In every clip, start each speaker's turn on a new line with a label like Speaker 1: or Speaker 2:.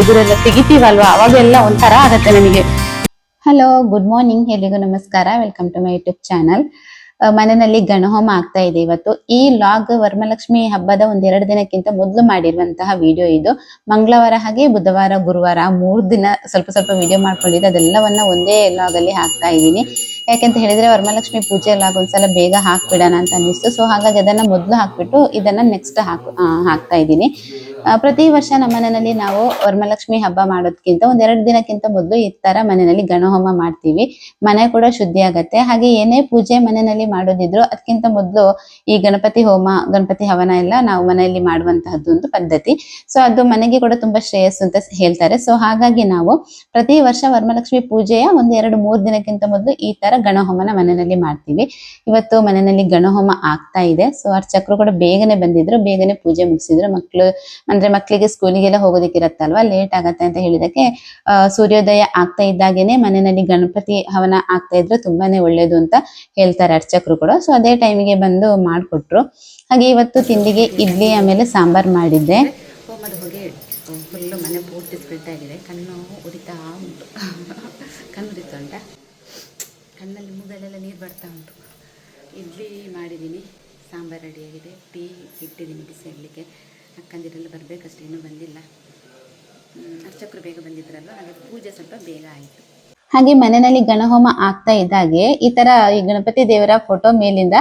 Speaker 1: ಎದುರೆಲ್ಲ ತೆಗಿತೀವಲ್ವಾ ಅವಾಗೆಲ್ಲ ಒಂಥರ ಆಗತ್ತೆ ನನಗೆ. ಹಲೋ, ಗುಡ್ ಮಾರ್ನಿಂಗ್, ಎಲ್ಲಿಗೂ ನಮಸ್ಕಾರ. Welcome to my YouTube channel. ಮನೆಯಲ್ಲಿ ಗಣಹೋಮ ಆಗ್ತಾ ಇದೆ ಇವತ್ತು. ಈ ಲಾಗ್ ವರಮಹಾಲಕ್ಷ್ಮಿ ಹಬ್ಬದ ಒಂದೆರಡು ದಿನಕ್ಕಿಂತ ಮೊದಲು ಮಾಡಿರುವಂತಹ ವಿಡಿಯೋ ಇದು. ಮಂಗಳವಾರ ಹಾಗೆ ಬುಧವಾರ, ಗುರುವಾರ 3 ದಿನ ಸ್ವಲ್ಪ ಸ್ವಲ್ಪ ವಿಡಿಯೋ ಮಾಡ್ಕೊಂಡಿದ್ದೆ. ಅದೆಲ್ಲವನ್ನ ಒಂದೇ ಲಾಗ್ ಅಲ್ಲಿ ಹಾಕ್ತಾ ಇದ್ದೀನಿ. ಯಾಕೆಂತ ಹೇಳಿದ್ರೆ ವರಮಹಾಲಕ್ಷ್ಮಿ ಪೂಜೆ ಲಾಗ್ ಒಂದ್ಸಲ ಬೇಗ ಹಾಕ್ಬಿಡೋಣ ಅಂತ ಅನಿಸ್ತು. ಸೊ ಹಾಗಾಗಿ ಅದನ್ನ ಮೊದಲು ಹಾಕ್ಬಿಟ್ಟು ಇದನ್ನ ನೆಕ್ಸ್ಟ್ ಹಾಕ್ತಾ ಇದ್ದೀನಿ. ಪ್ರತಿ ವರ್ಷ ನಮ್ಮ ಮನೆಯಲ್ಲಿ ನಾವು ವರಮಹಾಲಕ್ಷ್ಮಿ ಹಬ್ಬ ಮಾಡೋದಕ್ಕಿಂತ ಒಂದೆರಡು ದಿನಕ್ಕಿಂತ ಮೊದಲು ಈ ತರ ಮನೆಯಲ್ಲಿ ಗಣಹೋಮ ಮಾಡ್ತೀವಿ. ಮನೆ ಕೂಡ ಶುದ್ಧಿ ಆಗತ್ತೆ. ಹಾಗೆ ಏನೇ ಪೂಜೆ ಮನೆಯಲ್ಲಿ ಮಾಡೋದಿದ್ರು ಅದಕ್ಕಿಂತ ಮೊದಲು ಈ ಗಣಪತಿ ಹೋಮ, ಗಣಪತಿ ಹವನ ಎಲ್ಲ ನಾವು ಮನೆಯಲ್ಲಿ ಮಾಡುವಂತಹದ್ದು ಒಂದು ಪದ್ಧತಿ. ಸೊ ಅದು ಮನೆಗೆ ಕೂಡ ತುಂಬಾ ಶ್ರೇಯಸ್ಸು ಅಂತ ಹೇಳ್ತಾರೆ. ಸೊ ಹಾಗಾಗಿ ನಾವು ಪ್ರತಿ ವರ್ಷ ವರಮಹಾಲಕ್ಷ್ಮಿ ಪೂಜೆಯ ಒಂದು 2-3 ದಿನಕ್ಕಿಂತ ಮೊದಲು ಈ ತರ ಗಣಹೋಮನ ಮನೆಯಲ್ಲಿ ಮಾಡ್ತೀವಿ. ಇವತ್ತು ಮನೆಯಲ್ಲಿ ಗಣಹೋಮ ಆಗ್ತಾ ಇದೆ. ಸೊ ಅರ್ಚಕರು ಕೂಡ ಬೇಗನೆ ಬಂದಿದ್ರು, ಬೇಗನೆ ಪೂಜೆ ಮುಗಿಸಿದ್ರು. ಮಕ್ಕಳಿಗೆ ಸ್ಕೂಲಿಗೆಲ್ಲ ಹೋಗೋದಕ್ಕಿರತ್ತಲ್ವಾ, ಲೇಟ್ ಆಗತ್ತೆ ಅಂತ ಹೇಳಿದಕ್ಕೆ ಸೂರ್ಯೋದಯ ಆಗ್ತಾ ಇದ್ದಾಗೇನೆ ಮನೆಯಲ್ಲಿ ಗಣಪತಿ ಹವನ ಆಗ್ತಾ ಇದ್ರೆ ತುಂಬಾನೇ ಒಳ್ಳೇದು ಅಂತ ಹೇಳ್ತಾರೆ ಅರ್ಚಕರು ಕೂಡ. ಸೊ ಅದೇ ಟೈಮಿಗೆ ಬಂದು ಮಾಡಿಕೊಟ್ರು. ಹಾಗೆ ಇವತ್ತು ತಿಂಡಿಗೆ ಇಡ್ಲಿ ಆಮೇಲೆ ಸಾಂಬಾರ್ ಮಾಡಿದ್ದೆ.
Speaker 2: ಹೋಮದ ಹೊಗೆ ಫುಲ್ಲು ಮನೆ ಪೂರ್ತಿ ಸ್ಪ್ರೆಡ್ ಆಗಿದೆ. ಕಣ್ಣು ಉರಿತಾ ಉಂಟು. ಕಣ್ಣು ಉರಿತಾ ಉಂಟ, ಕಣ್ಣಲ್ಲಿ ಮೂಗಲೆಲ್ಲ ನೀರು ಬರ್ತಾ ಉಂಟು. ಇಡ್ಲಿ ಮಾಡಿದ್ದೀನಿ, ಸಾಂಬಾರು ರೆಡಿಯಾಗಿದೆ, ಟೀ ಇಟ್ಟಿದ್ದೀನಿ ಬಿಸಿ ಇಡಲಿಕ್ಕೆ. ಅಕ್ಕಂದಿರೆಲ್ಲ ಬರಬೇಕಷ್ಟೇ, ಇನ್ನೂ ಬಂದಿಲ್ಲ. ಅರ್ಚಕರು ಬೇಗ ಬಂದಿದ್ರಲ್ವ, ಹಾಗೆ ಪೂಜೆ ಸ್ವಲ್ಪ ಬೇಗ ಆಯಿತು.
Speaker 1: ಹಾಗೆ ಮನೆಯಲ್ಲಿ ಗಣಹೋಮ ಆಗ್ತಾ ಇದ್ದಾಗೆ ಈ ತರ ಈ ಗಣಪತಿ ದೇವರ ಫೋಟೋ ಮೇಲಿಂದ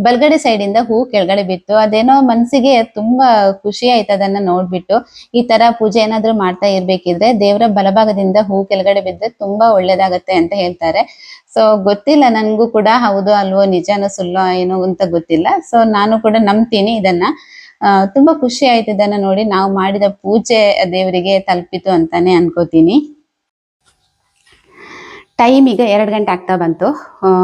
Speaker 1: ಬಲ್ಗಡೆ ಸೈಡ್ ಇಂದ ಹೂ ಕೆಳಗಡೆ ಬಿತ್ತು. ಅದೇನೋ ಮನಸ್ಸಿಗೆ ತುಂಬಾ ಖುಷಿ ಆಯ್ತು ಅದನ್ನ ನೋಡ್ಬಿಟ್ಟು. ಈ ತರ ಪೂಜೆ ಏನಾದ್ರು ಮಾಡ್ತಾ ಇರ್ಬೇಕಿದ್ರೆ ದೇವರ ಬಲಭಾಗದಿಂದ ಹೂ ಕೆಳಗಡೆ ಬಿದ್ದರೆ ತುಂಬಾ ಒಳ್ಳೇದಾಗತ್ತೆ ಅಂತ ಹೇಳ್ತಾರೆ. ಸೊ ಗೊತ್ತಿಲ್ಲ ನನ್ಗೂ ಕೂಡ ಹೌದು ಅಲ್ವೋ, ನಿಜಾನೋ ಸುಳ್ಳೋ ಏನೋ ಅಂತ ಗೊತ್ತಿಲ್ಲ. ಸೊ ನಾನು ಕೂಡ ನಂಬ್ತೀನಿ ಇದನ್ನ. ತುಂಬಾ ಖುಷಿ ಆಯ್ತು ಇದನ್ನ ನೋಡಿ. ನಾವು ಮಾಡಿದ ಪೂಜೆ ದೇವರಿಗೆ ತಲುಪಿತು ಅಂತಾನೆ ಅನ್ಕೋತೀನಿ. ಟೈಮ್ ಈಗ 2 ಗಂಟೆ ಆಗ್ತಾ ಬಂತು.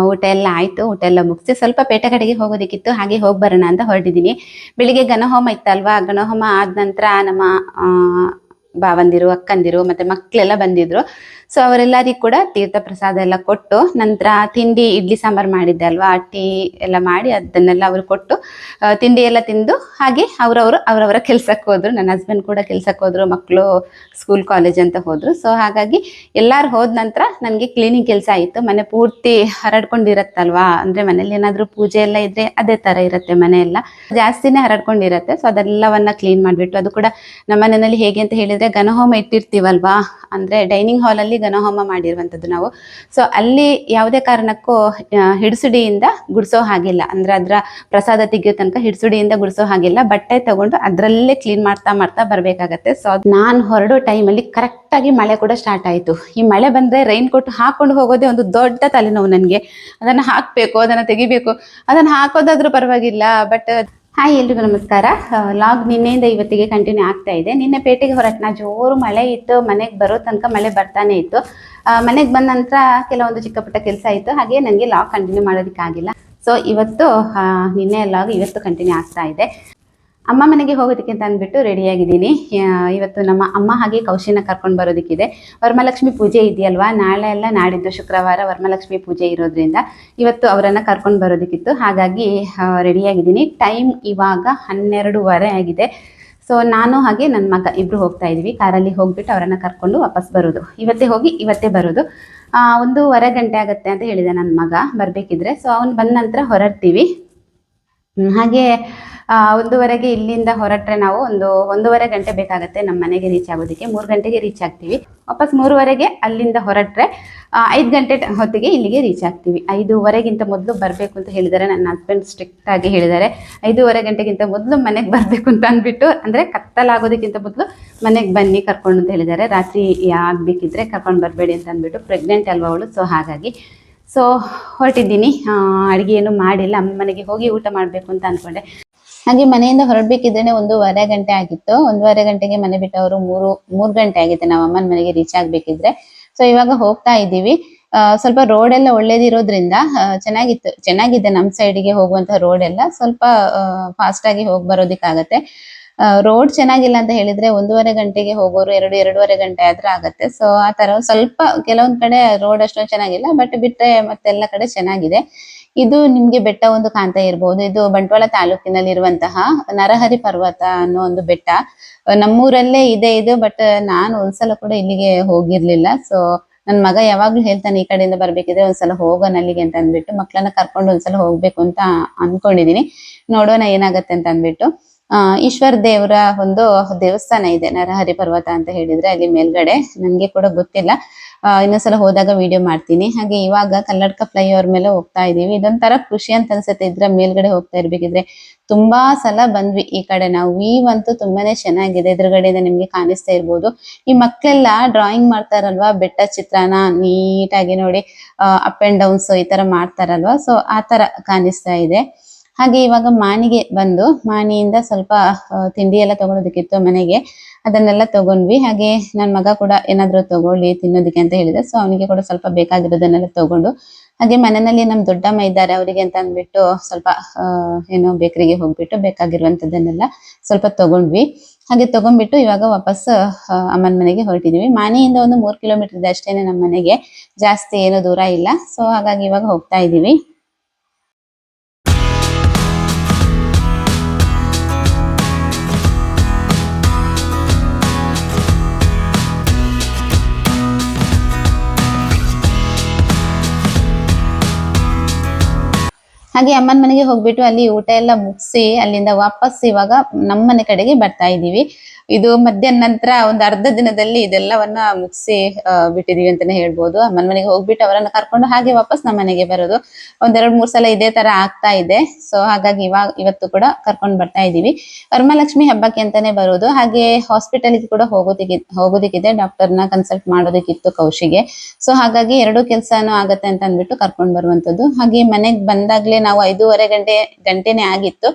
Speaker 1: ಊಟ ಎಲ್ಲ ಆಯ್ತು. ಊಟ ಎಲ್ಲ ಮುಗಿಸಿ ಸ್ವಲ್ಪ ಪೇಟೆ ಕಡೆಗೆ ಹೋಗೋದಕ್ಕಿತ್ತು, ಹಾಗೆ ಹೋಗಿ ಬರೋಣ ಅಂತ ಹೊರಟಿದ್ದೀನಿ. ಬೆಳಿಗ್ಗೆ ಗಣಹೋಮ ಇತ್ತಲ್ವಾ, ಗಣಹೋಮ ಆದ ನಂತರ ನಮ್ಮ ಭಾವಂದಿರು, ಅಕ್ಕಂದಿರು ಮತ್ತೆ ಮಕ್ಕಳೆಲ್ಲ ಬಂದಿದ್ರು. ಸೊ ಅವರೆಲ್ಲರಿಗೂ ಕೂಡ ತೀರ್ಥ ಪ್ರಸಾದ ಎಲ್ಲ ಕೊಟ್ಟು ನಂತರ ತಿಂಡಿ ಇಡ್ಲಿ ಸಾಂಬಾರು ಮಾಡಿದ್ದೆ ಅಲ್ವಾ, ಟೀ ಎಲ್ಲ ಮಾಡಿ ಅದನ್ನೆಲ್ಲ ಅವ್ರು ಕೊಟ್ಟು ತಿಂಡಿ ಎಲ್ಲ ತಿಂದು ಹಾಗೆ ಅವರವರ ಕೆಲ್ಸಕ್ಕೆ ಹೋದ್ರು. ನನ್ನ ಹಸ್ಬೆಂಡ್ ಕೂಡ ಕೆಲ್ಸಕ್ಕೆ ಹೋದ್ರು, ಮಕ್ಕಳು ಸ್ಕೂಲ್ ಕಾಲೇಜ್ ಅಂತ ಹೋದ್ರು. ಸೊ ಹಾಗಾಗಿ ಎಲ್ಲಾರು ಹೋದ ನಂತರ ನನಗೆ ಕ್ಲೀನಿಂಗ್ ಕೆಲಸ ಆಯಿತು. ಮನೆ ಪೂರ್ತಿ ಹರಡ್ಕೊಂಡಿರತ್ತಲ್ವಾ, ಅಂದ್ರೆ ಮನೇಲಿ ಏನಾದರೂ ಪೂಜೆ ಎಲ್ಲ ಇದ್ರೆ ಅದೇ ತರ ಇರುತ್ತೆ, ಮನೆ ಎಲ್ಲ ಜಾಸ್ತಿನೇ ಹರಡ್ಕೊಂಡಿರತ್ತೆ. ಸೊ ಅದೆಲ್ಲವನ್ನ ಕ್ಲೀನ್ ಮಾಡಿಬಿಟ್ಟು, ಅದು ಕೂಡ ನಮ್ಮ ಮನೆಯಲ್ಲಿ ಹೇಗೆ ಅಂತ ಹೇಳಿದ್ರೆ ಗಣಹೋಮ ಇಟ್ಟಿರ್ತೀವಲ್ವಾ, ಅಂದ್ರೆ ಡೈನಿಂಗ್ ಹಾಲಲ್ಲಿ ಗಣಹೋಮ ಮಾಡಿರುವಂಥದ್ದು ನಾವು. ಸೊ ಅಲ್ಲಿ ಯಾವುದೇ ಕಾರಣಕ್ಕೂ ಹಿಡಿಸುಡಿಯಿಂದ ಗುಡಿಸೋ ಹಾಗಿಲ್ಲ, ಅಂದ್ರೆ ಅದರ ಪ್ರಸಾದ ತೆಗಿಯೋ ತನಕ ಹಿಡಿಸುಡಿಯಿಂದ ಗುಡಿಸೋ ಹಾಗಿಲ್ಲ. ಬಟ್ಟೆ ತಗೊಂಡು ಅದರಲ್ಲೇ ಕ್ಲೀನ್ ಮಾಡ್ತಾ ಬರಬೇಕಾಗತ್ತೆ. ಸೊ ನಾನು ಹೊರಡೋ ಟೈಮಲ್ಲಿ ಕರೆಕ್ಟಾಗಿ ಮಳೆ ಕೂಡ ಸ್ಟಾರ್ಟ್ ಆಯಿತು. ಈ ಮಳೆ ಬಂದರೆ ರೈನ್ ಕೋಟ್ ಹಾಕೊಂಡು ಹೋಗೋದೇ ಒಂದು ದೊಡ್ಡ ತಲೆನೋವು ನನಗೆ. ಅದನ್ನು ಹಾಕಬೇಕು, ಅದನ್ನು ತೆಗಿಬೇಕು, ಅದನ್ನು ಹಾಕೋದಾದ್ರೂ ಪರವಾಗಿಲ್ಲ. ಬಟ್ ಹಾಯ್, ಎಲ್ರಿಗೂ ನಮಸ್ಕಾರ. ಲಾಗ್ ನಿನ್ನೆಯಿಂದ ಇವತ್ತಿಗೆ ಕಂಟಿನ್ಯೂ ಆಗ್ತಾ ಇದೆ. ನಿನ್ನೆ ಪೇಟೆಗೆ ಹೊರಟ್ನ, ಜೋರು ಮಳೆ ಇತ್ತು. ಮನೆಗೆ ಬರೋ ತನಕ ಮಳೆ ಬರ್ತಾನೆ ಇತ್ತು. ಮನೆಗೆ ಬಂದ ನಂತರ ಕೆಲವೊಂದು ಚಿಕ್ಕ ಪುಟ್ಟ ಕೆಲಸ ಇತ್ತು, ಹಾಗೆ ನನಗೆ ಲಾಗ್ ಕಂಟಿನ್ಯೂ ಮಾಡೋದಕ್ಕಾಗಿಲ್ಲ. ಸೊ ಇವತ್ತು ನಿನ್ನೆ ಲಾಗ್ ಇವತ್ತು ಕಂಟಿನ್ಯೂ ಆಗ್ತಾ ಇದೆ. ಅಮ್ಮ ಮನೆಗೆ ಹೋಗೋದಕ್ಕೆ ಅಂತ ಅಂದ್ಬಿಟ್ಟು ರೆಡಿಯಾಗಿದ್ದೀನಿ. ಇವತ್ತು ನಮ್ಮ ಅಮ್ಮ ಹಾಗೆ ಕೌಶಿನ ಕರ್ಕೊಂಡು ಬರೋದಕ್ಕಿದೆ. ವರಮಹಾಲಕ್ಷ್ಮಿ ಪೂಜೆ ಇದೆಯಲ್ವಾ, ನಾಳೆ ಎಲ್ಲ ನಾಡಿದ್ದು ಶುಕ್ರವಾರ ವರಮಹಾಲಕ್ಷ್ಮಿ ಪೂಜೆ ಇರೋದ್ರಿಂದ ಇವತ್ತು ಅವರನ್ನು ಕರ್ಕೊಂಡು ಬರೋದಕ್ಕಿತ್ತು. ಹಾಗಾಗಿ ರೆಡಿಯಾಗಿದ್ದೀನಿ. ಟೈಮ್ ಇವಾಗ 12:15 ಆಗಿದೆ. ಸೊ ನಾನು ಹಾಗೆ ನನ್ನ ಮಗ ಇಬ್ಬರು ಹೋಗ್ತಾ ಇದ್ದೀವಿ. ಕಾರಲ್ಲಿ ಹೋಗ್ಬಿಟ್ಟು ಅವರನ್ನು ಕರ್ಕೊಂಡು ವಾಪಸ್ ಬರೋದು. ಇವತ್ತೇ ಹೋಗಿ ಇವತ್ತೇ ಬರೋದು. 1:15 ಗಂಟೆ ಆಗುತ್ತೆ ಅಂತ ಹೇಳಿದೆ ನನ್ನ ಮಗ ಬರಬೇಕಿದ್ರೆ. ಸೊ ಅವನು ಬಂದ ನಂತರ ಹೊರಡ್ತೀವಿ. ಹಾಗೆ 1:15ಗೆ ಇಲ್ಲಿಂದ ಹೊರಟ್ರೆ ನಾವು 1:30 ಗಂಟೆ ಬೇಕಾಗುತ್ತೆ ನಮ್ಮ ಮನೆಗೆ ರೀಚ್ ಆಗೋದಕ್ಕೆ. 3 ಗಂಟೆಗೆ ರೀಚ್ ಆಗ್ತೀವಿ. ವಾಪಸ್ 3:15ಗೆ ಅಲ್ಲಿಂದ ಹೊರಟ್ರೆ 5 ಗಂಟೆ ಹೊತ್ತಿಗೆ ಇಲ್ಲಿಗೆ ರೀಚ್ ಆಗ್ತೀವಿ. 5:15ಗಿಂತ ಮೊದಲು ಬರಬೇಕು ಅಂತ ಹೇಳಿದ್ದಾರೆ ನನ್ನ ಹಸ್ಬೆಂಡ್. ಸ್ಟ್ರಿಕ್ಟ್ ಆಗಿ ಹೇಳಿದ್ದಾರೆ 5:15 ಗಂಟೆಗಿಂತ ಮೊದಲು ಮನೆಗೆ ಬರಬೇಕು ಅಂತ ಅಂದ್ಬಿಟ್ಟು, ಅಂದರೆ ಕತ್ತಲಾಗೋದಕ್ಕಿಂತ ಮೊದಲು ಮನೆಗೆ ಬನ್ನಿ ಕರ್ಕೊಂಡು ಅಂತ ಹೇಳಿದ್ದಾರೆ. ರಾತ್ರಿ ಆಗಬೇಕಿದ್ರೆ ಕರ್ಕೊಂಡು ಬರಬೇಡಿ ಅಂತ ಅಂದ್ಬಿಟ್ಟು. ಪ್ರೆಗ್ನೆಂಟ್ ಅಲ್ವಾ ಅವಳು, ಸೊ ಹಾಗಾಗಿ ಸೊ ಹೊರಟಿದ್ದೀನಿ. ಅಡುಗೆ ಏನು ಮಾಡಿಲ್ಲ, ಅಮ್ಮ ಮನೆಗೆ ಹೋಗಿ ಊಟ ಮಾಡಬೇಕು ಅಂತ ಅಂದ್ಕೊಂಡೆ. ಹಾಗೆ ಮನೆಯಿಂದ ಹೊರಡ್ಬೇಕಿದ್ರೆ 1:15 ಗಂಟೆ ಆಗಿತ್ತು. 1:15 ಗಂಟೆಗೆ ಮನೆ ಬಿಟ್ಟವರು 3 ಗಂಟೆ ಆಗಿತ್ತು ನಾವು ಅಮ್ಮನ ಮನೆಗೆ ರೀಚ್ ಆಗಬೇಕಿದ್ರೆ. ಸೊ ಇವಾಗ ಹೋಗ್ತಾ ಇದ್ದೀವಿ. ಸ್ವಲ್ಪ ರೋಡ್ ಎಲ್ಲ ಒಳ್ಳೇದಿರೋದ್ರಿಂದ ಚೆನ್ನಾಗಿದೆ ನಮ್ಮ ಸೈಡಿಗೆ ಹೋಗುವಂಥ ರೋಡ್ ಎಲ್ಲ. ಸ್ವಲ್ಪ ಫಾಸ್ಟ್ ಆಗಿ ಹೋಗಿ ಬರೋದಕ್ಕಾಗತ್ತೆ. ರೋಡ್ ಚೆನ್ನಾಗಿಲ್ಲ ಅಂತ ಹೇಳಿದ್ರೆ 1.5 ಗಂಟೆಗೆ ಹೋಗೋರು 2-2.5 ಗಂಟೆ ಆದ್ರೆ ಆಗತ್ತೆ. ಸೊ ಆ ತರ ಸ್ವಲ್ಪ ಕೆಲವೊಂದ್ ಕಡೆ ರೋಡ್ ಅಷ್ಟೊಂದು ಚೆನ್ನಾಗಿಲ್ಲ, ಬಟ್ ಬಿಟ್ರೆ ಮತ್ತೆಲ್ಲ ಕಡೆ ಚೆನ್ನಾಗಿದೆ. ಇದು ನಿಮ್ಗೆ ಬೆಟ್ಟ ಒಂದು ಕಾಣ್ತಾ ಇರ್ಬೋದು. ಇದು ಬಂಟ್ವಾಳ ತಾಲೂಕಿನಲ್ಲಿ ಇರುವಂತಹ ನರಹರಿ ಪರ್ವತ ಅನ್ನೋ ಒಂದು ಬೆಟ್ಟ. ನಮ್ಮೂರಲ್ಲೇ ಇದೆ ಇದು, ಬಟ್ ನಾನು ಒಂದ್ಸಲ ಕೂಡ ಇಲ್ಲಿಗೆ ಹೋಗಿರ್ಲಿಲ್ಲ. ಸೊ ನನ್ ಮಗ ಯಾವಾಗ್ಲೂ ಹೇಳ್ತಾನೆ, ಈ ಕಡೆಯಿಂದ ಬರ್ಬೇಕಿದ್ರೆ ಒಂದ್ಸಲ ಹೋಗೋಣ ಅಲ್ಲಿಗೆ ಅಂತ ಅಂದ್ಬಿಟ್ಟು, ಮಕ್ಳನ್ನ ಕರ್ಕೊಂಡು ಒಂದ್ಸಲ ಹೋಗ್ಬೇಕು ಅಂತ ಅನ್ಕೊಂಡಿದೀನಿ. ನೋಡೋಣ ಏನಾಗತ್ತೆ ಅಂತ ಅಂದ್ಬಿಟ್ಟು. ಈಶ್ವರ ದೇವರ ಒಂದು ದೇವಸ್ಥಾನ ಇದೆ ನರಹರಿ ಪರ್ವತ ಅಂತ ಹೇಳಿದ್ರೆ, ಅಲ್ಲಿ ಮೇಲ್ಗಡೆ. ನನ್ಗೆ ಕೂಡ ಗೊತ್ತಿಲ್ಲ, ಇನ್ನೊಂದ್ಸಲ ಹೋದಾಗ ವಿಡಿಯೋ ಮಾಡ್ತೀನಿ. ಹಾಗೆ ಇವಾಗ ಕಲ್ಲಡ್ಕ ಫ್ಲೈಓವರ್ ಮೇಲೆ ಹೋಗ್ತಾ ಇದೀವಿ. ಇದೊಂಥರ ಖುಷಿ ಅಂತ ಅನ್ಸುತ್ತೆ ಇದ್ರ ಮೇಲ್ಗಡೆ ಹೋಗ್ತಾ ಇರ್ಬೇಕಿದ್ರೆ. ತುಂಬಾ ಸಲ ಬಂದ್ವಿ ಈ ಕಡೆ ನಾವು. ವ್ಯೂ ಅಂತೂ ತುಂಬಾನೇ ಚೆನ್ನಾಗಿದೆ, ಎದುರುಗಡೆಯಿಂದ ನಿಮ್ಗೆ ಕಾಣಿಸ್ತಾ ಇರ್ಬೋದು. ಈ ಮಕ್ಳೆಲ್ಲ ಡ್ರಾಯಿಂಗ್ ಮಾಡ್ತಾರಲ್ವಾ, ಬೆಟ್ಟ ಚಿತ್ರನ ನೀಟಾಗಿ ನೋಡಿ ಅಪ್ ಅಂಡ್ ಡೌನ್ಸ್ ಈ ತರ ಮಾಡ್ತಾರಲ್ವಾ, ಸೊ ಆ ತರ ಕಾಣಿಸ್ತಾ ಇದೆ. ಹಾಗೆ ಇವಾಗ ಮಾನಿಗೆ ಬಂದು ಮಾನಿಯಿಂದ ಸ್ವಲ್ಪ ತಿಂಡಿ ಎಲ್ಲ ತಗೊಳೋದಕ್ಕಿತ್ತು ಮನೆಗೆ, ಅದನ್ನೆಲ್ಲ ತಗೊಂಡ್ವಿ. ಹಾಗೆ ನನ್ನ ಮಗ ಕೂಡ ಏನಾದ್ರು ತಗೊಳ್ಳಿ ತಿನ್ನೋದಕ್ಕೆ ಅಂತ ಹೇಳಿದೆ. ಸೊ ಅವನಿಗೆ ಕೂಡ ಸ್ವಲ್ಪ ಬೇಕಾಗಿರೋದನ್ನೆಲ್ಲ ತಗೊಂಡು, ಹಾಗೆ ಮನೆಯಲ್ಲಿ ನಮ್ ದೊಡ್ಡಮ್ಮ ಇದ್ದಾರೆ, ಅವರಿಗೆ ಅಂತ ಅಂದ್ಬಿಟ್ಟು ಸ್ವಲ್ಪ ಏನೋ ಬೇಕರಿಗೆ ಹೋಗ್ಬಿಟ್ಟು ಬೇಕಾಗಿರುವಂತದ್ದನ್ನೆಲ್ಲ ಸ್ವಲ್ಪ ತಗೊಂಡ್ವಿ. ಹಾಗೆ ತಗೊಂಡ್ಬಿಟ್ಟು ಇವಾಗ ವಾಪಸ್ ಅಮ್ಮನ ಮನೆಗೆ ಹೊರಟಿದೀವಿ. ಮಾನಿಯಿಂದ ಒಂದು 3 ಕಿಲೋಮೀಟರ್ ಇದೆ ಅಷ್ಟೇನೆ ನಮ್ಮ ಮನೆಗೆ, ಜಾಸ್ತಿ ಏನೋ ದೂರ ಇಲ್ಲ. ಸೊ ಹಾಗಾಗಿ ಇವಾಗ ಹೋಗ್ತಾ ಇದೀವಿ. ಹಾಗೆ ಅಮ್ಮನ ಮನೆಗೆ ಹೋಗ್ಬಿಟ್ಟು ಅಲ್ಲಿ ಊಟ ಎಲ್ಲ ಮುಗಿಸಿ ಅಲ್ಲಿಂದ ವಾಪಸ್ ಇವಾಗ ನಮ್ಮನೆ ಕಡೆಗೆ ಬರ್ತಾ ಇದೀವಿ. ಇದು ಮಧ್ಯಾಹ್ನ ನಂತರ ಒಂದು ಅರ್ಧ ದಿನದಲ್ಲಿ ಇದೆಲ್ಲವನ್ನ ಮುಗಿಸಿ ಬಿಟ್ಟಿದೀವಿ ಅಂತಾನೆ ಹೇಳ್ಬೋದು. ಅಮ್ಮನ ಮನೆಗೆ ಹೋಗ್ಬಿಟ್ಟು ಅವರನ್ನ ಕರ್ಕೊಂಡು ಹಾಗೆ ವಾಪಸ್ ನಮ್ಮ ಮನೆಗೆ ಬರೋದು 1-2-3 ಸಲ ಇದೇ ತರ ಆಗ್ತಾ ಇದೆ. ಸೊ ಹಾಗಾಗಿ ಇವತ್ತು ಕೂಡ ಕರ್ಕೊಂಡು ಬರ್ತಾ ಇದೀವಿ. ವರಮಹಾಲಕ್ಷ್ಮಿ ಹಬ್ಬಕ್ಕೆ ಅಂತಾನೆ ಬರೋದು. ಹಾಗೆ ಹಾಸ್ಪಿಟಲ್ಗೆ ಕೂಡ ಹೋಗೋದಕ್ಕಿದೆ, ಡಾಕ್ಟರ್ನ ಕನ್ಸಲ್ಟ್ ಮಾಡೋದಕ್ಕಿತ್ತು ಕೌಶಿಗೆ. ಸೊ ಹಾಗಾಗಿ 2 ಕೆಲ್ಸನೂ ಆಗತ್ತೆ ಅಂತ ಅಂದ್ಬಿಟ್ಟು ಕರ್ಕೊಂಡು ಬರುವಂತದ್ದು. ಹಾಗೆ ಮನೆಗ್ ಬಂದಾಗ್ಲೇ ನಾವು 5:30 ಗಂಟೆನೆ ಆಗಿತ್ತು.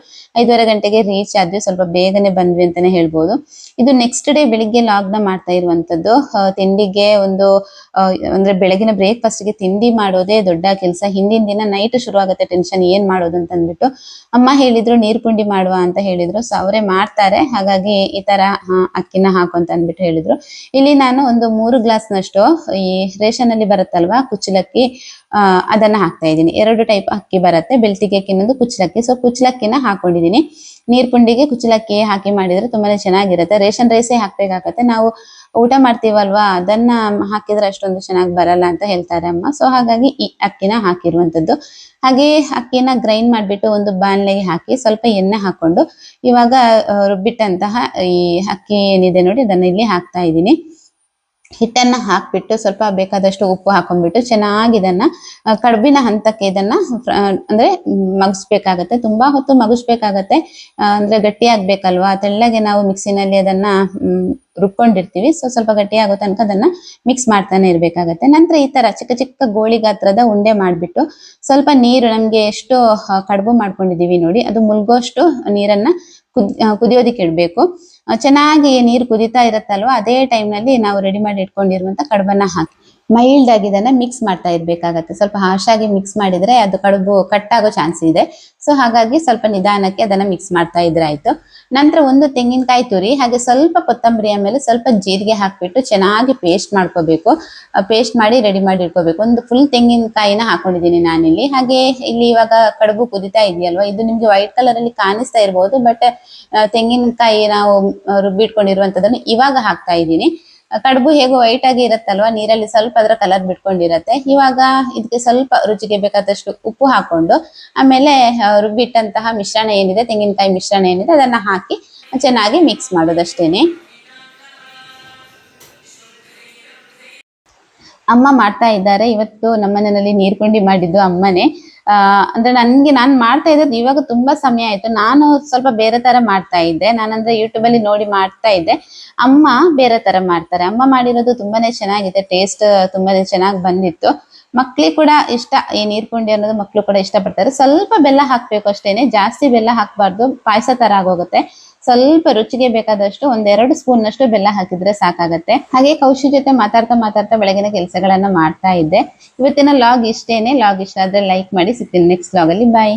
Speaker 1: 5:30 ಗಂಟೆಗೆ ರೀಚ್ ಆದ್ವಿ, ಸ್ವಲ್ಪ ಬೇಗನೆ ಬಂದ್ವಿ ಅಂತಾನೆ ಹೇಳ್ಬೋದು. ಇದು ನೆಕ್ಸ್ಟ್ ಡೇ ಬೆಳಿಗ್ಗೆ ಲಾಗ್ನ ಮಾಡ್ತಾ ಇರುವಂತದ್ದು. ತಿಂಡಿಗೆ ಒಂದು ಅಂದ್ರೆ ಬೆಳಗಿನ ಬ್ರೇಕ್ಫಾಸ್ಟ್ ಗೆ ತಿಂಡಿ ಮಾಡೋದೇ ದೊಡ್ಡ ಕೆಲಸ. ಹಿಂದಿನ ದಿನ ನೈಟ್ ಶುರು ಆಗುತ್ತೆ ಟೆನ್ಷನ್, ಏನ್ ಮಾಡೋದು ಅಂತ ಅಂದ್ಬಿಟ್ಟು. ಅಮ್ಮ ಹೇಳಿದ್ರು ನೀರ್ ಪುಂಡಿ ಮಾಡುವ ಅಂತ ಹೇಳಿದ್ರು. ಸೊ ಅವರೇ ಮಾಡ್ತಾರೆ, ಹಾಗಾಗಿ ಈ ತರ ಅಕ್ಕಿನ ಹಾಕು ಅಂತ ಅಂದ್ಬಿಟ್ಟು ಹೇಳಿದ್ರು. ಇಲ್ಲಿ ನಾನು ಒಂದು 3 ಗ್ಲಾಸ್ನಷ್ಟು ಈ ರೇಷನ್ ಅಲ್ಲಿ ಬರುತ್ತಲ್ವಾ ಕುಚ್ಚಲಕ್ಕಿ, ಅದನ್ನ ಹಾಕ್ತಾ ಇದ್ದೀನಿ. 2 ಟೈಪ್ ಅಕ್ಕಿ ಬರುತ್ತೆ, ಬೆಳ್ತಿಗೆ ಅಕ್ಕಿ ಇನ್ನೊಂದು ಕುಚ್ಚಲಕ್ಕಿ. ಸೊ ಕುಚ್ಚಲಕ್ಕಿನ ಹಾಕೊಂಡಿದೀನಿ. ನೀರ್ ಪುಂಡಿಗೆ ಕುಚ್ಚಲಕ್ಕಿ ಹಾಕಿ ಮಾಡಿದ್ರೆ ತುಂಬಾನೇ ಚೆನ್ನಾಗಿರುತ್ತೆ. ರೇಷನ್ ರೈಸೇ ಹಾಕ್ಬೇಕಾಗತ್ತೆ, ನಾವು ಊಟ ಮಾಡ್ತೀವಲ್ವಾ ಅದನ್ನ ಹಾಕಿದ್ರೆ ಅಷ್ಟೊಂದು ಚೆನ್ನಾಗಿ ಬರಲ್ಲ ಅಂತ ಹೇಳ್ತಾರೆ ಅಮ್ಮ. ಸೊ ಹಾಗಾಗಿ ಈ ಅಕ್ಕಿನ ಹಾಕಿರುವಂತದ್ದು. ಹಾಗೆ ಅಕ್ಕಿನ ಗ್ರೈಂಡ್ ಮಾಡ್ಬಿಟ್ಟು ಒಂದು ಬಾಣಲೆಗೆ ಹಾಕಿ ಸ್ವಲ್ಪ ಎಣ್ಣೆ ಹಾಕೊಂಡು ಇವಾಗ ರುಬ್ಬಿಟ್ಟಂತಹ ಈ ಅಕ್ಕಿ ಏನಿದೆ ನೋಡಿ ಅದನ್ನ ಇಲ್ಲಿ ಹಾಕ್ತಾ ಇದ್ದೀನಿ. ಹಿಟ್ಟನ್ನ ಹಾಕ್ಬಿಟ್ಟು ಸ್ವಲ್ಪ ಬೇಕಾದಷ್ಟು ಉಪ್ಪು ಹಾಕೊಂಡ್ಬಿಟ್ಟು ಚೆನ್ನಾಗಿ ಇದನ್ನ ಕಡುಬಿನ ಹಂತಕ್ಕೆ ಇದನ್ನ ಅಂದ್ರೆ ಮಗಸ್ಬೇಕಾಗತ್ತೆ. ತುಂಬಾ ಹೊತ್ತು ಮಗಸ್ಬೇಕಾಗತ್ತೆ, ಅಂದ್ರೆ ಗಟ್ಟಿ ಆಗ್ಬೇಕಲ್ವಾ. ತೆಳ್ಳಗೆ ನಾವು ಮಿಕ್ಸಿನಲ್ಲಿ ಅದನ್ನ ರುಬ್ಕೊಂಡಿರ್ತೀವಿ. ಸೊ ಸ್ವಲ್ಪ ಗಟ್ಟಿ ಆಗೋ ತನಕ ಅದನ್ನ ಮಿಕ್ಸ್ ಮಾಡ್ತಾನೆ ಇರ್ಬೇಕಾಗತ್ತೆ. ನಂತರ ಈ ತರ ಚಿಕ್ಕ ಚಿಕ್ಕ ಗೋಳಿ ಗಾತ್ರದ ಉಂಡೆ ಮಾಡ್ಬಿಟ್ಟು ಸ್ವಲ್ಪ ನೀರು, ನಮ್ಗೆ ಎಷ್ಟು ಕಡುಬು ಮಾಡ್ಕೊಂಡಿದೀವಿ ನೋಡಿ ಅದು ಮುಲ್ಗೋಷ್ಟು ನೀರನ್ನ ಕುದಿಯೋದಿಕ್ಕೆ ಇಡ್ಬೇಕು. ಚೆನ್ನಾಗಿ ನೀರು ಕುದಿತಾ ಇರತ್ತಲ್ವಾ, ಅದೇ ಟೈಮ್ ನಲ್ಲಿ ನಾವು ರೆಡಿ ಮಾಡಿ ಇಟ್ಕೊಂಡಿರುವಂತ ಕಡುಬನ್ನ ಹಾಕಿ ಮೈಲ್ಡ್ ಆಗಿ ಇದನ್ನ ಮಿಕ್ಸ್ ಮಾಡ್ತಾ ಇರ್ಬೇಕಾಗತ್ತೆ. ಸ್ವಲ್ಪ ಹಾರ್ಶ್ ಆಗಿ ಮಿಕ್ಸ್ ಮಾಡಿದ್ರೆ ಅದು ಕಡುಬು ಕಟ್ ಆಗೋ ಚಾನ್ಸ್ ಇದೆ. ಸೊ ಹಾಗಾಗಿ ಸ್ವಲ್ಪ ನಿಧಾನಕ್ಕೆ ಅದನ್ನ ಮಿಕ್ಸ್ ಮಾಡ್ತಾ ಇದ್ರೆ ಆಯ್ತು. ನಂತರ ಒಂದು ತೆಂಗಿನಕಾಯಿ ತುರಿ, ಹಾಗೆ ಸ್ವಲ್ಪ ಕೊತ್ತಂಬರಿ, ಆಮೇಲೆ ಸ್ವಲ್ಪ ಜೀರಿಗೆ ಹಾಕ್ಬಿಟ್ಟು ಚೆನ್ನಾಗಿ ಪೇಸ್ಟ್ ಮಾಡ್ಕೋಬೇಕು. ಪೇಸ್ಟ್ ಮಾಡಿ ರೆಡಿ ಮಾಡಿ ಇಟ್ಕೋಬೇಕು. ಒಂದು ಫುಲ್ ತೆಂಗಿನಕಾಯಿನ ಹಾಕೊಂಡಿದೀನಿ ನಾನಿಲ್ಲಿ. ಹಾಗೆ ಇಲ್ಲಿ ಇವಾಗ ಕಡುಬು ಕುದಿತಾ ಇದೆಯಲ್ವಾ, ಇದು ನಿಮ್ಗೆ ವೈಟ್ ಕಲರ್ ಅಲ್ಲಿ ಕಾಣಿಸ್ತಾ ಇರ್ಬೋದು, ಬಟ್ ತೆಂಗಿನಕಾಯಿ ನಾವು ರುಬ್ಬಿಟ್ಕೊಂಡಿರುವಂತದನ್ನು ಇವಾಗ ಹಾಕ್ತಾ ಇದ್ದೀನಿ. ಕಡುಬು ಹೇಗೋ ವೈಟ್ ಆಗಿ ಇರತ್ತಲ್ವಾ, ನೀರಲ್ಲಿ ಸ್ವಲ್ಪ ಅದರ ಕಲರ್ ಬಿಟ್ಕೊಂಡಿರತ್ತೆ. ಇವಾಗ ಇದಕ್ಕೆ ಸ್ವಲ್ಪ ರುಚಿಗೆ ಬೇಕಾದಷ್ಟು ಉಪ್ಪು ಹಾಕೊಂಡು ಆಮೇಲೆ ರುಬ್ಬಿಟ್ಟಂತಹ ಮಿಶ್ರಣ ಏನಿದೆ, ತೆಂಗಿನಕಾಯಿ ಮಿಶ್ರಣ ಏನಿದೆ ಅದನ್ನ ಹಾಕಿ ಚೆನ್ನಾಗಿ ಮಿಕ್ಸ್ ಮಾಡೋದಷ್ಟೇನೆ. ಅಮ್ಮ ಮಾಡ್ತಾ ಇದ್ದಾರೆ. ಇವತ್ತು ನಮ್ಮನೆಯಲ್ಲಿ ನೀರ್ ಪುಂಡಿ ಮಾಡಿದ್ದು ಅಮ್ಮನೇ. ಅಂದ್ರೆ ನಾನ್ ಮಾಡ್ತಾ ಇದ್ದದ್ದು ಇವಾಗ ತುಂಬಾ ಸಮಯ ಆಯ್ತು. ನಾನು ಸ್ವಲ್ಪ ಬೇರೆ ತರ ಮಾಡ್ತಾ ಇದ್ದೆ, ನಾನಂದ್ರೆ ಯೂಟ್ಯೂಬ್ ಅಲ್ಲಿ ನೋಡಿ ಮಾಡ್ತಾ ಇದ್ದೆ. ಅಮ್ಮ ಬೇರೆ ತರ ಮಾಡ್ತಾರೆ. ಅಮ್ಮ ಮಾಡಿರೋದು ತುಂಬಾನೇ ಚೆನ್ನಾಗಿದೆ, ಟೇಸ್ಟ್ ತುಂಬಾನೇ ಚೆನ್ನಾಗಿ ಬಂದಿತ್ತು. ಮಕ್ಳಿಗೆ ಕೂಡ ಇಷ್ಟ, ಈ ನೀರ್ ಪುಂಡಿ ಅನ್ನೋದು ಮಕ್ಳು ಕೂಡ ಇಷ್ಟ ಪಡ್ತಾರೆ. ಸ್ವಲ್ಪ ಬೆಲ್ಲ ಹಾಕ್ಬೇಕು ಅಷ್ಟೇನೆ, ಜಾಸ್ತಿ ಬೆಲ್ಲ ಹಾಕ್ಬಾರ್ದು, ಪಾಯಸ ತರ ಆಗೋಗುತ್ತೆ. ಸ್ವಲ್ಪ ರುಚಿಗೆ ಬೇಕಾದಷ್ಟು 1-2 ಸ್ಪೂನ್ ನಷ್ಟು ಬೆಲ್ಲ ಹಾಕಿದ್ರೆ ಸಾಕಾಗತ್ತೆ. ಹಾಗೆ ಕೌಶಿ ಜೊತೆ ಮಾತಾಡ್ತಾ ಬೆಳಗಿನ ಕೆಲಸಗಳನ್ನ ಮಾಡ್ತಾ ಇದ್ದೆ. ಇವತ್ತಿನ ಲಾಗ್ ಇಷ್ಟೇನೆ. ಲಾಗ್ ಇಷ್ಟ ಆದ್ರೆ ಲೈಕ್ ಮಾಡಿ. ಸಿಗ್ತೀನಿ ನೆಕ್ಸ್ಟ್ ಲಾಗ್ ಅಲ್ಲಿ. ಬಾಯ್.